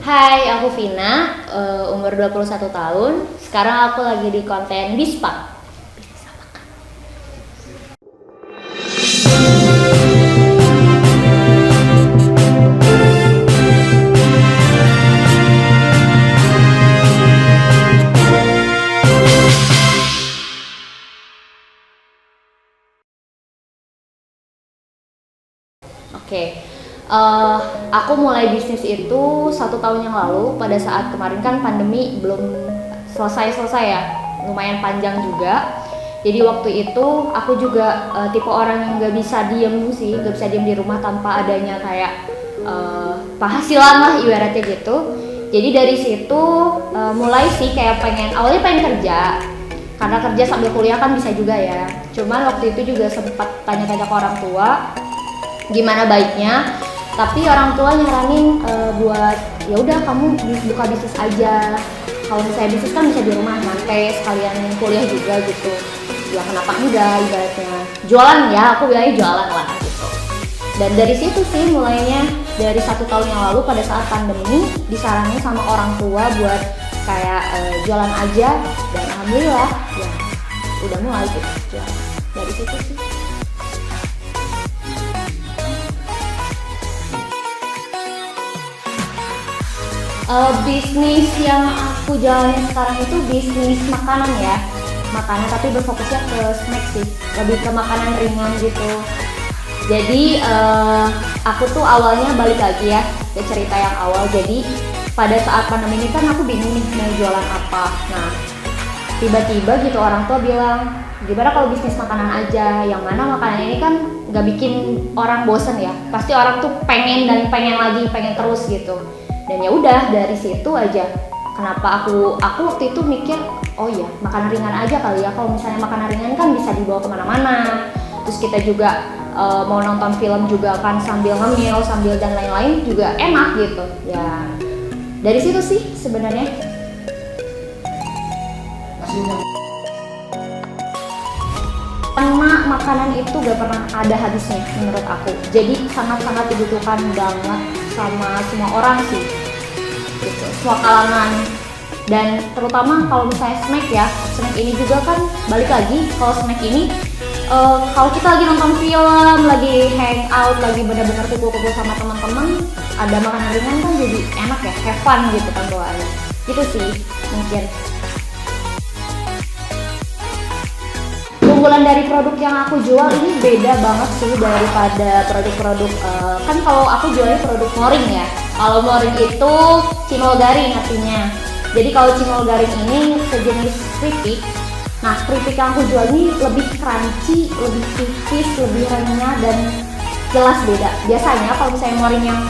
Hai, aku Vina, umur 21 tahun. Sekarang aku lagi di konten Bispa. Oke, aku mulai bisnis itu 1 tahun yang lalu. Pada saat kemarin kan pandemi belum selesai ya, lumayan panjang juga. Jadi waktu itu aku juga tipe orang yang nggak bisa diem sih, nggak bisa diem di rumah tanpa adanya kayak penghasilan lah ibaratnya gitu. Jadi dari situ mulai sih kayak awalnya pengen kerja, karena kerja sambil kuliah kan bisa juga ya. Cuman waktu itu juga sempat tanya-tanya ke orang tua gimana baiknya, tapi orang tua nyaranin buat ya udah kamu buka bisnis aja. Kalau misalnya bisnis kan bisa di rumah nyantai sekalian kuliah juga gitu. Ya kenapa enggak, ibaratnya jualan ya, aku bilangnya jualan lah gitu. Dan dari situ sih mulainya, dari 1 tahun yang lalu pada saat pandemi disaranin sama orang tua buat kayak jualan aja, dan alhamdulillah ya udah mulai gitu jualan. Dari situ sih. Bisnis yang aku jalanin sekarang itu bisnis makanan ya, makanan tapi berfokusnya ke snack sih, lebih ke makanan ringan gitu. Jadi aku tuh awalnya balik lagi ya ke cerita yang awal. Jadi pada saat pandemi ini kan aku bingung nih mau jualan apa. Nah tiba-tiba gitu orang tua bilang, gimana kalau bisnis makanan aja, yang mana makanan ini kan nggak bikin orang bosen ya, pasti orang tuh pengen dan pengen lagi, pengen terus gitu. Dan ya udah dari situ aja kenapa aku waktu itu mikir, oh iya makanan ringan aja kali ya. Kalau misalnya makanan ringan kan bisa dibawa kemana-mana, terus kita juga mau nonton film juga kan sambil ngemil sambil dan lain-lain juga enak gitu ya. Dari situ sih sebenarnya. Karena makanan itu gak pernah ada habisnya menurut aku, jadi sangat-sangat dibutuhkan banget sama semua orang sih gitu, semua kalangan. Dan terutama kalau misalnya snack ini juga kan balik lagi, kalau snack ini kalau kita lagi nonton film, lagi hangout, lagi bener-bener kumpul-kumpul sama teman-teman, ada makanan ringan kan jadi enak ya, have fun gitu kan bawaannya. Gitu sih mungkin. Keunggulan dari produk yang aku jual ini beda banget sih daripada produk-produk kan kalau aku jualnya produk moring ya. Kalau moring itu cimol garing artinya. Jadi kalau cimol garing ini sejenis keripik. Nah keripik yang aku jual ini lebih crunchy, lebih tipis, lebih renyah dan jelas beda. Biasanya kalau misalnya moring yang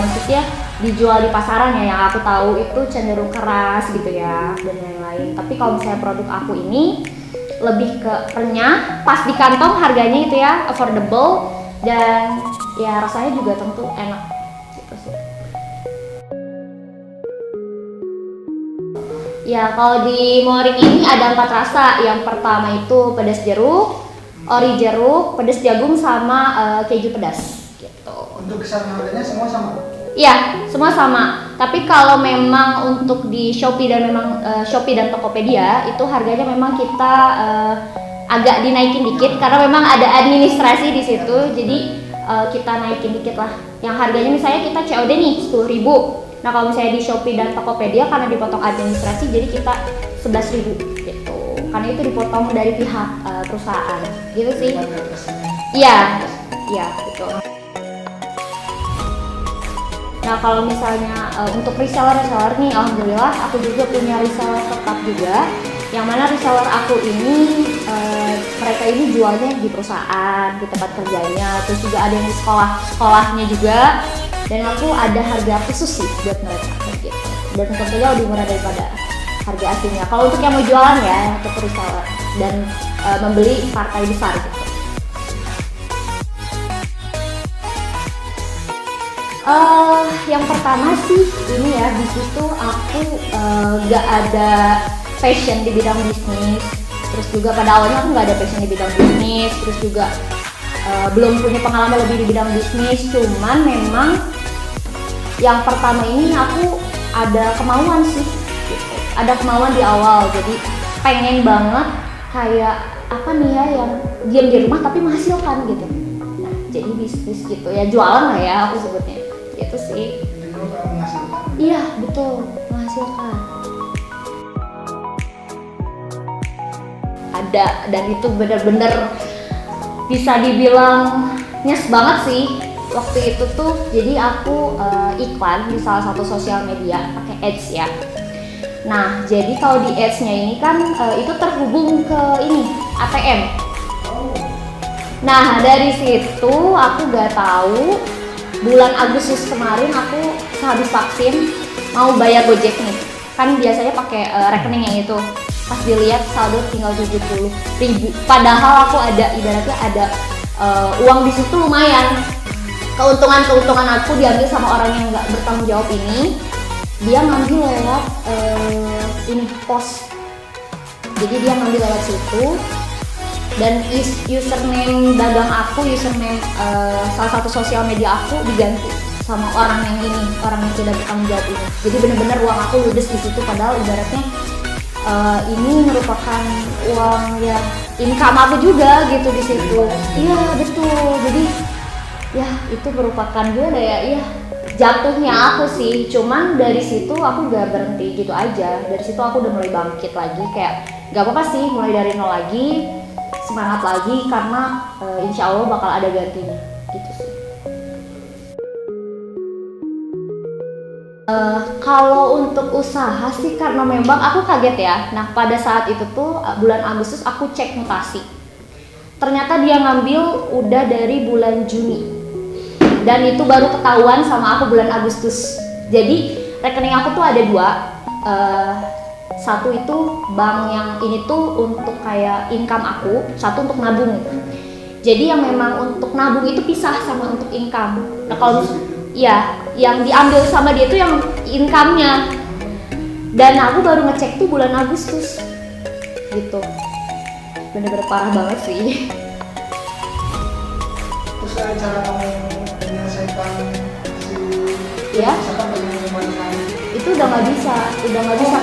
maksudnya dijual di pasaran ya, yang aku tahu itu cenderung keras gitu ya dan lain-lain. Tapi kalau misalnya produk aku ini lebih ke renyah, pas di kantong, harganya itu ya affordable, dan ya rasanya juga tentu enak gitu sih. Ya kalau di moring ini ada 4 rasa. Yang pertama itu pedas jeruk, ori jeruk, pedas jagung, sama keju pedas gitu. Untuk kisaran harganya semua sama? Iya, semua sama. Tapi kalau memang untuk di Shopee dan Shopee dan Tokopedia itu harganya memang kita agak dinaikin dikit karena memang ada administrasi di situ. Jadi kita naikin dikit lah. Yang harganya misalnya kita COD nih 10.000. Nah, kalau misalnya di Shopee dan Tokopedia karena dipotong administrasi jadi kita 11.000 gitu. Karena itu dipotong dari pihak perusahaan. Gitu sih. Iya. Iya, gitu. Nah kalau misalnya untuk reseller nih, alhamdulillah aku juga punya reseller tetap juga. Yang mana reseller aku ini mereka ini jualnya di perusahaan, di tempat kerjanya, terus juga ada yang di sekolahnya juga. Dan aku ada harga khusus sih buat mereka gitu. Dan tentunya lebih murah daripada harga aslinya. Kalau untuk yang mau jualan ya, untuk reseller dan membeli partai besar gitu. Yang pertama sih ini ya, bisnis tuh aku gak ada passion di bidang bisnis. Terus juga pada awalnya aku gak ada passion di bidang bisnis. Terus juga belum punya pengalaman lebih di bidang bisnis. Cuman memang yang pertama ini aku ada kemauan sih gitu. Ada kemauan di awal, jadi pengen banget kayak apa nih ya, yang diam di rumah tapi menghasilkan gitu. Nah jadi bisnis gitu ya, jualan lah ya aku sebutnya itu sih. Menghasilkan. Iya betul, menghasilkan. Ada, dan itu bener-bener bisa dibilang nyes banget sih waktu itu tuh. Jadi aku iklan di salah satu sosial media pakai ads ya. Nah jadi kalau di ads-nya ini kan itu terhubung ke ini ATM. Nah dari situ aku gak tahu bulan Agustus kemarin aku sehabis vaksin mau bayar Gojek nih, kan biasanya pakai rekening yang itu. Pas dilihat saldo tinggal 70.000, padahal aku ada ibaratnya ada uang di situ lumayan. Keuntungan aku diambil sama orang yang nggak bertanggung jawab ini. Dia ngambil lewat ini pos, jadi dia ngambil lewat situ, dan username dagang aku, username salah satu sosial media aku diganti sama orang yang tidak bertanggung jawab ini. Jadi benar-benar uang aku ludes di situ, padahal ibaratnya ini merupakan uang yang income aku juga gitu di situ. Iya betul. Jadi ya itu merupakan gimana ya, jatuhnya aku sih. Cuman dari situ aku gak berhenti gitu aja. Dari situ aku udah mulai bangkit lagi, kayak gak apa-apa sih mulai dari nol lagi, semangat lagi karena insya Allah bakal ada gantinya gitu sih. Kalau untuk usaha sih karena memang aku kaget ya. Nah pada saat itu tuh bulan Agustus aku cek mutasi, ternyata dia ngambil udah dari bulan Juni, dan itu baru ketahuan sama aku bulan Agustus. Jadi rekening aku tuh ada dua, satu itu bank yang ini tuh untuk kayak income aku, satu untuk nabung. Jadi yang memang untuk nabung itu pisah sama untuk income. Nah kalau iya, yang diambil sama dia itu yang income-nya. Dan aku baru ngecek tuh bulan Agustus gitu. Bener-bener parah banget sih. Terus cara kamu menyelesaikan Ya? Itu udah nggak bisa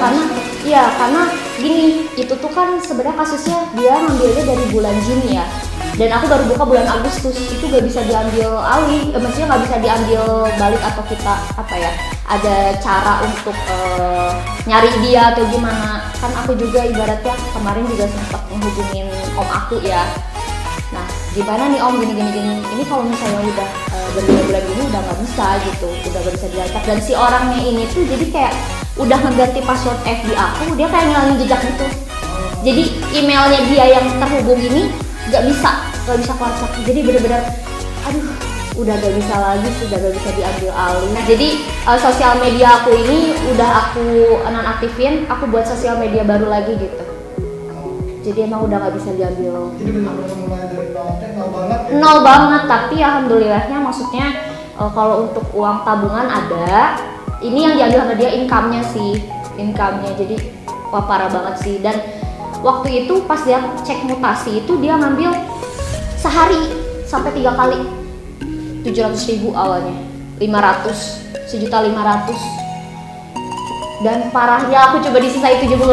karena gini, itu tuh kan sebenarnya kasusnya dia ngambilnya dari bulan Juni ya, dan aku baru buka bulan Agustus. Itu gak bisa diambil alih, maksudnya nggak bisa diambil balik atau kita apa ya, ada cara untuk nyari dia atau gimana. Kan aku juga ibaratnya kemarin juga sempat menghubungin om aku ya. Nah gimana nih om, gini ini kalau misalnya udah berbulan-bulan gini udah nggak bisa gitu, udah nggak bisa dilacak. Dan si orangnya ini tuh jadi kayak udah ngeganti password FB aku, dia kayak ngilangin jejak gitu. Jadi emailnya dia yang terhubung ini nggak bisa kelacak. Jadi bener-bener aduh udah gak bisa lagi, sudah gak bisa diambil alih. Nah jadi sosial media aku ini udah aku nonaktifin, aku buat sosial media baru lagi gitu. Jadi emang udah gak bisa diambil. Jadi benar-benar mulai dari nol banget ya? Nol banget, tapi alhamdulillahnya maksudnya kalau untuk uang tabungan ada. Ini yang diambil sama dia income-nya sih, jadi wah parah banget sih. Dan waktu itu pas dia cek mutasi itu dia ngambil sehari sampai 3 kali 700.000 awalnya, 500, 1.500.000. Dan parahnya aku coba disisai 70.000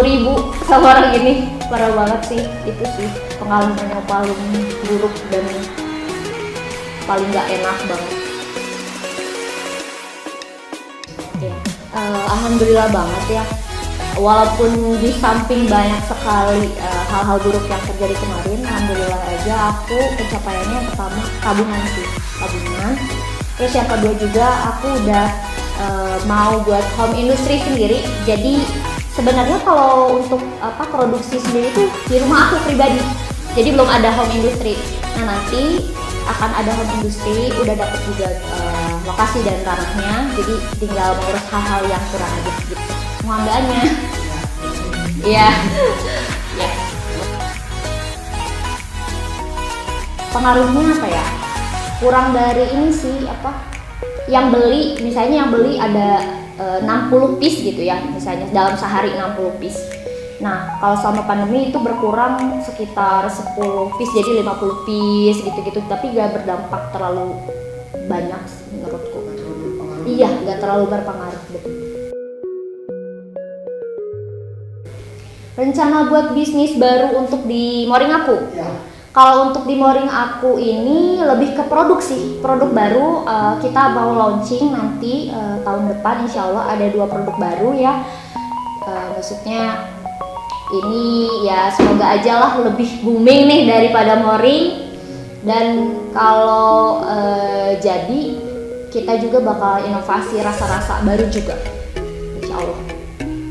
sama orang ini. Parah banget sih, itu sih pengalaman yang paling buruk dan paling gak enak banget ya. Alhamdulillah banget ya, walaupun di samping banyak sekali hal-hal buruk yang terjadi kemarin, alhamdulillah aja aku pencapaiannya yang pertama tabungan. Terus yang kedua juga aku udah mau buat home industry sendiri. Jadi sebenarnya kalau untuk produksi sendiri tuh di rumah aku pribadi, jadi belum ada home industry. Nah nanti akan ada home industry, udah dapet juga lokasi dan tanahnya, jadi tinggal mengurus hal-hal yang kurang aja gitu, pengambilannya. Iya. Ya. Pengaruhnya apa ya? Kurang dari ini sih yang beli, misalnya yang beli ada 60 piece gitu ya, misalnya dalam sehari 60 piece. Nah kalau selama pandemi itu berkurang sekitar 10 piece jadi 50 piece gitu-gitu, tapi gak berdampak terlalu banyak menurutku. Iya, nggak terlalu berpengaruh, betul. Rencana buat bisnis baru untuk di Moring aku? Ya. Kalau untuk di Moring aku ini lebih ke produksi, produk baru. Kita mau launching nanti tahun depan, insya Allah ada 2 produk baru ya. Maksudnya ini ya semoga aja lah lebih booming nih daripada Moring. Dan kalau jadi kita juga bakal inovasi rasa-rasa baru juga, insya Allah.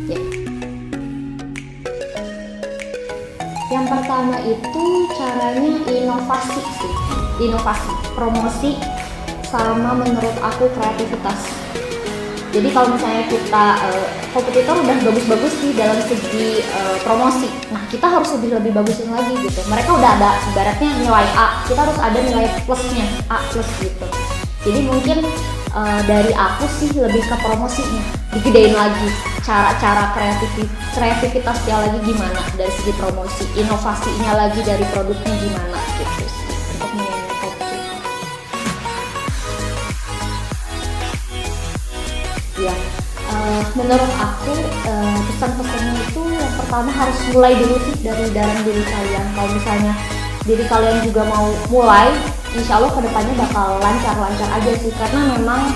Ya. Yang pertama itu caranya inovasi sih, inovasi, promosi, sama menurut aku kreativitas. Jadi kalau misalnya kita kompetitor udah bagus-bagus sih dalam segi promosi, nah kita harus lebih bagusin lagi gitu. Mereka udah ada ibaratnya nilai A, kita harus ada nilai plusnya, A plus gitu. Jadi mungkin dari aku sih lebih ke promosinya, digedein lagi, cara-cara kreativitasnya lagi gimana dari segi promosi, inovasinya lagi dari produknya gimana gitu sih untuk mengenai kompetitor. Ya, menurut aku pesan-pesannya itu yang pertama harus mulai dulu sih dari dalam diri kalian. Kalau misalnya diri kalian juga mau mulai, insya Allah kedepannya bakal lancar-lancar aja sih, karena memang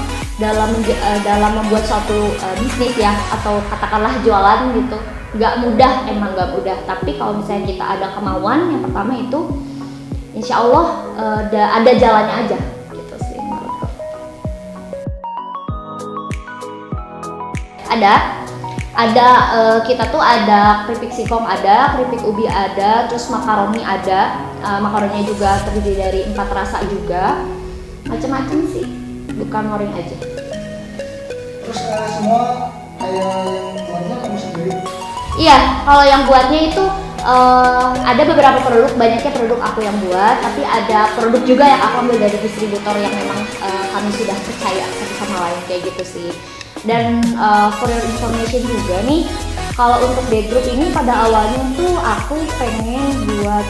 dalam membuat suatu bisnis ya, atau katakanlah jualan gitu, nggak mudah, emang nggak mudah. Tapi kalau misalnya kita ada kemauan, yang pertama itu insya Allah ada jalannya aja gitu sih menurut aku. Ada kita tuh ada keripik singkong, ada keripik ubi, ada terus makaroni, ada makaroninya juga terdiri dari 4 rasa juga, macam-macam sih, bukan Moring aja. Terus semua kayak yang buatnya kamu sendiri? Iya, kalau yang buatnya itu ada beberapa produk, banyaknya produk aku yang buat, tapi ada produk juga yang aku ambil dari distributor yang memang kami sudah percaya satu sama lain kayak gitu sih. Dan for your information juga nih, kalau untuk Dead Group ini pada awalnya tuh aku pengen buat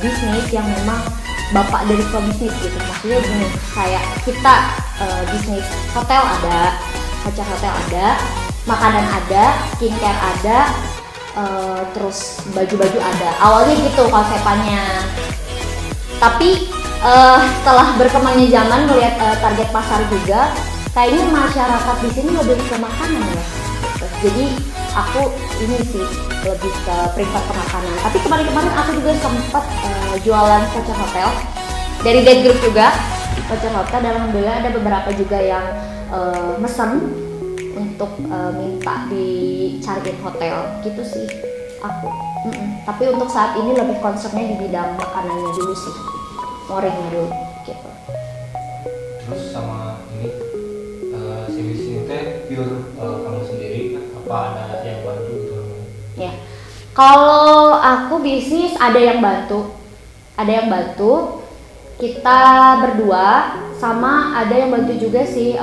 bisnis yang memang bapak dari pebisnis gitu. Maksudnya gini, kayak kita bisnis hotel ada, hotel ada, makanan ada, skincare ada, terus baju-baju ada. Awalnya gitu konsepannya. Tapi setelah berkembangnya zaman, melihat target pasar juga, kayaknya masyarakat di sini lebih ke makanan ya. Jadi aku ini sih lebih ke prefer ke makanan. Tapi kemarin aku juga sempat jualan voucher hotel dari Dead Group juga, voucher hotel, dan alhamdulillah ada beberapa juga yang mesen untuk minta dicariin hotel gitu sih aku. Tapi untuk saat ini lebih concernnya di bidang makanannya dulu sih, Moringnya dulu gitu. Terus sama ini si bisnis teh pure kamu sendiri, apa ada yang bantu gitu? Ya, kalau aku bisnis ada yang bantu, kita berdua, sama ada yang bantu juga sih,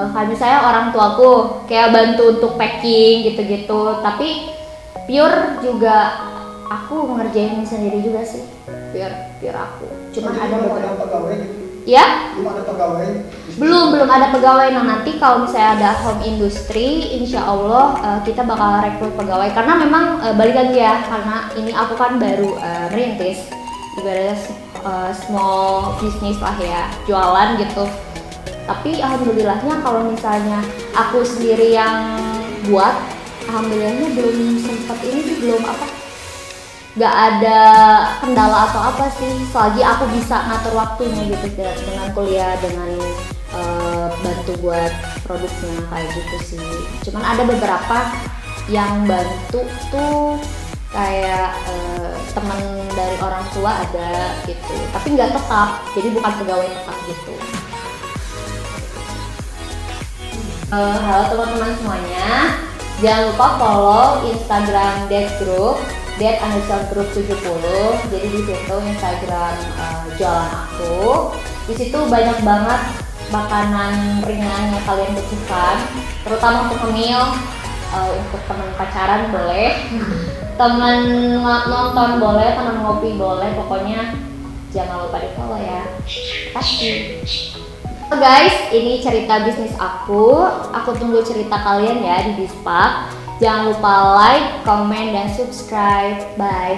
kayak misalnya orang tuaku kayak bantu untuk packing gitu-gitu. Tapi pure juga aku ngerjain sendiri juga sih, pure aku. Cuma ada beberapa pegawai gitu. Ya? Belum ada pegawai? Belum ada pegawai. Nah nanti kalau misalnya ada home industry, insya Allah kita bakal rekrut pegawai. Karena memang balik lagi ya, karena ini aku kan baru merintis, ibaratnya small business lah ya, jualan gitu. Tapi alhamdulillahnya kalau misalnya aku sendiri yang buat, alhamdulillahnya belum sempat ini sih, belum nggak ada kendala atau apa sih, selagi aku bisa ngatur waktunya gitu dengan kuliah, dengan bantu buat produknya kayak gitu sih. Cuman ada beberapa yang bantu tuh kayak teman dari orang tua ada gitu, tapi nggak tetap, jadi bukan pegawai tetap gitu. Halo teman-teman semuanya, jangan lupa follow Instagram Dead Group, Dead_Group70. Jadi di situ Instagram jualan aku. Di situ banyak banget makanan ringan yang kalian butuhkan, terutama untuk ngemil, untuk teman pacaran boleh, teman nonton boleh, teman ngopi boleh, pokoknya jangan lupa di follow ya. Pasti. So guys, ini cerita bisnis aku. Aku tunggu cerita kalian ya di Bispak. Jangan lupa like, comment, dan subscribe. Bye.